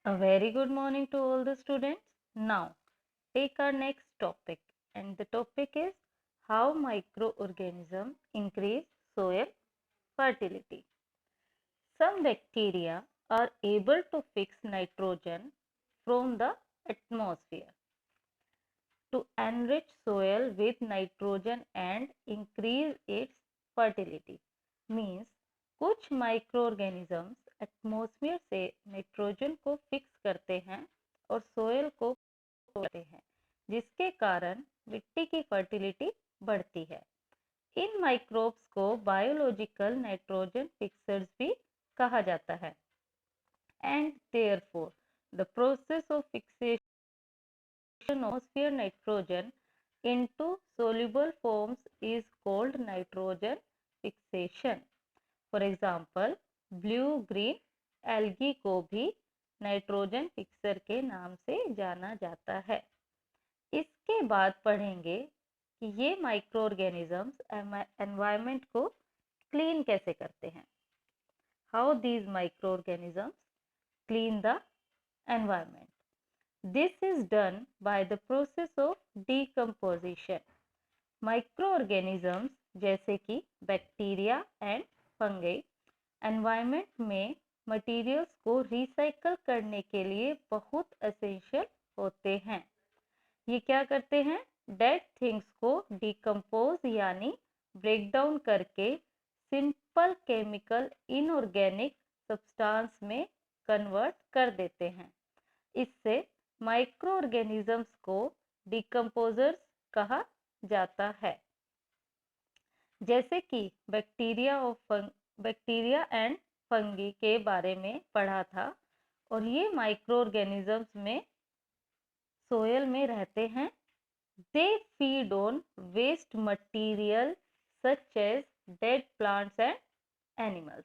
A very good morning to all the students. Now, take our next topic, and the topic is how microorganisms increase soil fertility. Some bacteria are able to fix nitrogen from the atmosphere to enrich soil with nitrogen and increase its fertility. Means कुछ microorganisms atmosphere से nitrogen को fix करते हैं और soil को करते हैं, जिसके कारण मिट्टी की फर्टिलिटी बढ़ती है। इन माइक्रोब्स को बायोलॉजिकल नाइट्रोजन फिक्सर्स भी कहा जाता है। And therefore the process of fixation atmosphere nitrogen into soluble forms is called nitrogen fixation. For example, blue green algae को भी नाइट्रोजन फिक्सर के नाम से जाना जाता है। इसके बाद पढ़ेंगे कि ये माइक्रो ऑर्गेनिजम्स एनवायरनमेंट को क्लीन कैसे करते हैं। How these micro organisms clean the environment. This is done by the process of decomposition. Microorganisms जैसे कि बैक्टीरिया एंड फंगी एनवायरनमेंट में मटेरियल्स को रिसाइकल करने के लिए बहुत एसेंशियल होते हैं। ये क्या करते हैं? डेड थिंग्स को डिकम्पोज यानी ब्रेक डाउन करके सिंपल केमिकल इनऑर्गेनिक सब्सटेंस में कन्वर्ट कर देते हैं। इससे माइक्रो ऑर्गेनिजम्स को डिकम्पोजर्स कहा जाता है। जैसे कि बैक्टीरिया एंड फंगी के बारे में पढ़ा था, और ये माइक्रो ऑर्गेनिजम्स में सोयल में रहते हैं। They feed on waste material such as dead plants and animals.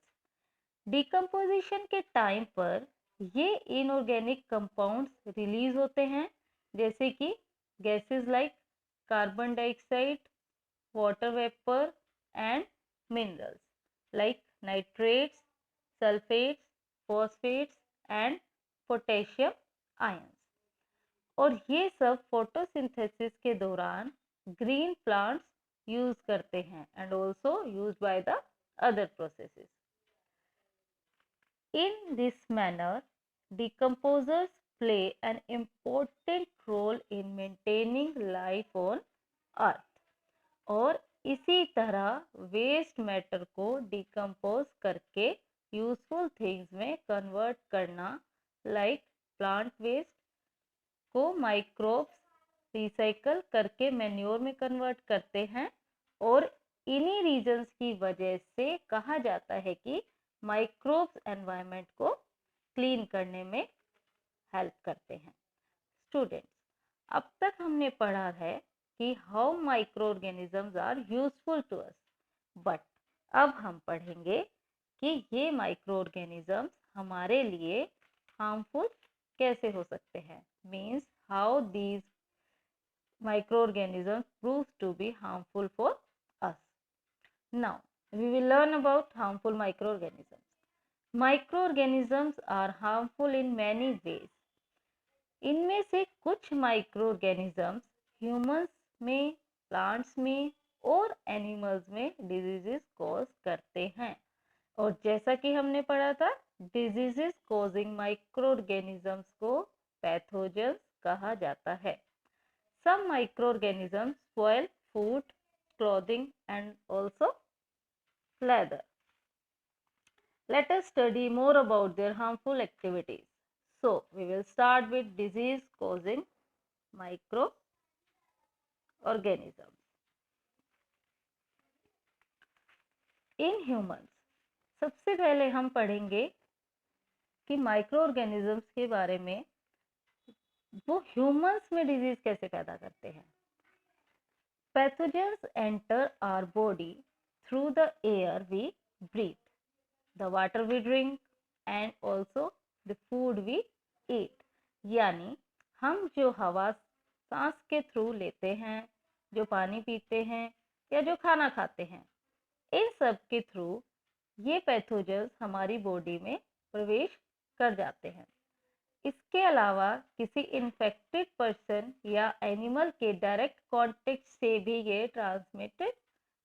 Decomposition के टाइम पर ये इनऑर्गेनिक कंपाउंड्स रिलीज होते हैं, जैसे कि gases like carbon dioxide, water vapour and minerals like nitrates, sulphates, phosphates and potassium ions. और ये सब फोटोसिंथेसिस के दौरान ग्रीन प्लांट्स यूज करते हैं and also use by the other processes. In this manner, decomposers play an important role in maintaining life on earth. और इसी तरह वेस्ट मैटर को डिकम्पोज करके यूजफुल थिंग्स में कन्वर्ट करना, लाइक प्लांट वेस्ट को माइक्रोब्स रिसाइकल करके manure में कन्वर्ट करते हैं, और इन्हीं रीजंस की वजह से कहा जाता है कि माइक्रोब्स एनवायरनमेंट को क्लीन करने में हेल्प करते हैं। स्टूडेंट्स, अब तक हमने पढ़ा है कि how microorganisms are useful to us, but अब हम पढ़ेंगे कि ये माइक्रो ऑर्गेनिजम्स हमारे लिए हार्मफुल कैसे हो सकते हैं। Means how these microorganisms proves to be harmful for us. Now, we will learn about harmful microorganisms. Microorganisms are harmful in many ways. इनमें से कुछ माइक्रोऑर्गेनिजम्स ह्यूमंस में, प्लांट्स में और एनिमल्स में डिजीजेस कॉज करते हैं। और जैसा कि हमने पढ़ा था, डिजीजेस कॉजिंग माइक्रोऑर्गेनिजम्स को पैथोजेंस कहा जाता है। Some microorganisms spoil food, clothing and also leather. Let us study more about their harmful activities. So, we will start with disease causing microorganisms. In humans, सबसे पहले हम पढ़ेंगे कि माइक्रोऑर्गेनिजम्स के बारे में, वो ह्यूमंस में डिजीज कैसे पैदा करते हैं। Pathogens enter our body through the air we breathe, the water we drink and also the food we eat. यानी हम जो हवा सांस के थ्रू लेते हैं, जो पानी पीते हैं या जो खाना खाते हैं, इन सब के थ्रू ये पैथोजेंस हमारी बॉडी में प्रवेश कर जाते हैं। इसके अलावा किसी इन्फेक्टेड पर्सन या एनिमल के डायरेक्ट कांटेक्ट से भी ये ट्रांसमिटेड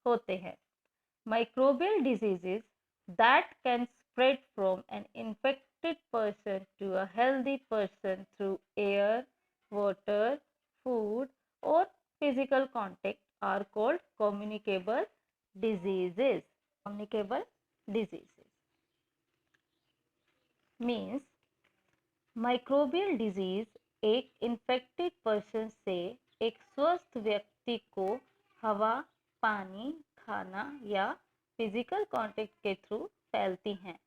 होते हैं। Microbial diseases that can spread from an infected person to a healthy person through air, water, food or physical contact are called communicable diseases. Communicable diseases means microbial disease एक infected person से एक स्वस्थ व्यक्ति को हवा, पानी, खाना या फिजिकल कांटेक्ट के थ्रू फैलती हैं।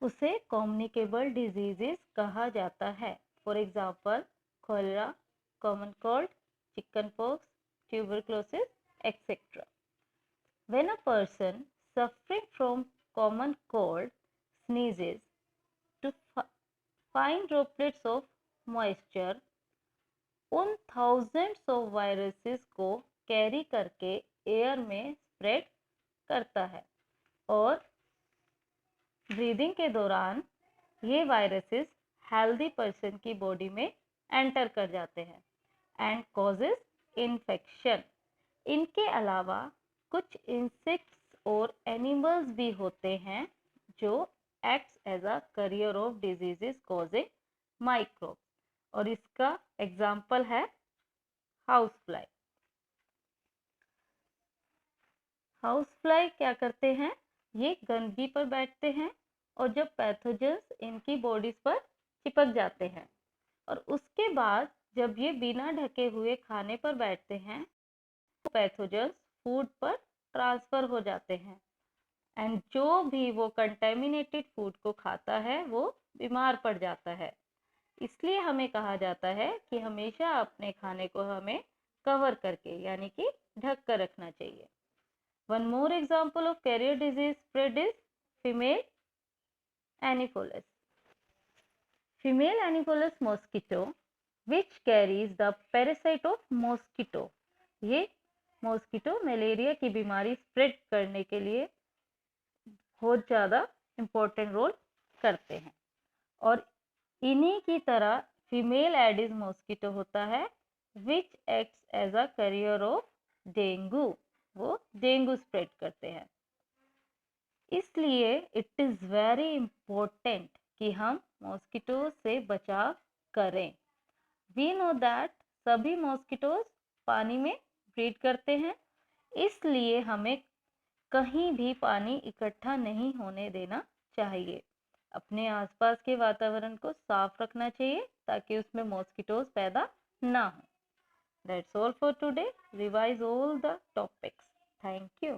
उसे कम्युनिकेबल डिजीजेस कहा जाता है। For example cholera, common cold, chicken pox, tuberculosis etcetera. When a person suffering from common cold sneezes to fine droplets of moisture, उन thousands of viruses को कैरी करके एयर में स्प्रेड करता है और ब्रीदिंग के दौरान ये वायरसेस हेल्दी पर्सन की बॉडी में एंटर कर जाते हैं एंड कॉजेस इन्फेक्शन। इनके अलावा कुछ इंसेक्ट्स और एनिमल्स भी होते हैं जो acts as a carrier of diseases causing microbe, और इसका एग्जाम्पल है हाउस फ्लाई। हाउस फ्लाई क्या करते हैं, ये गंदगी पर बैठते हैं और जब पैथोजेंस इनकी बॉडीज पर चिपक जाते हैं और उसके बाद जब ये बिना ढके हुए खाने पर बैठते हैं तो पैथोजेंस फूड पर ट्रांसफर हो जाते हैं एंड जो भी वो कंटेमिनेटेड फूड को खाता है वो बीमार पड़ जाता है। इसलिए हमें कहा जाता है कि हमेशा अपने खाने को हमें कवर करके यानी कि ढक कर रखना चाहिए। One more example of carrier disease spread is female Anopheles. Female Anopheles mosquito which carries the parasite of mosquito. ये मॉस्किटो मलेरिया की बीमारी स्प्रेड करने के लिए बहुत ज़्यादा इम्पोर्टेंट रोल करते हैं और इन्हीं की तरह फीमेल एडिस मॉस्किटो होता है which acts as a carrier of dengue. वो डेंगू स्प्रेड करते हैं। इसलिए इट इज़ वेरी इम्पोर्टेंट कि हम मॉस्किटो से बचाव करें। वी नो दैट सभी मॉस्किटोज पानी में ब्रीड करते हैं, इसलिए हमें कहीं भी पानी इकट्ठा नहीं होने देना चाहिए। अपने आसपास के वातावरण को साफ रखना चाहिए ताकि उसमें मॉस्किटोज पैदा ना हो। That's all for today. Revise all the topics. Thank you.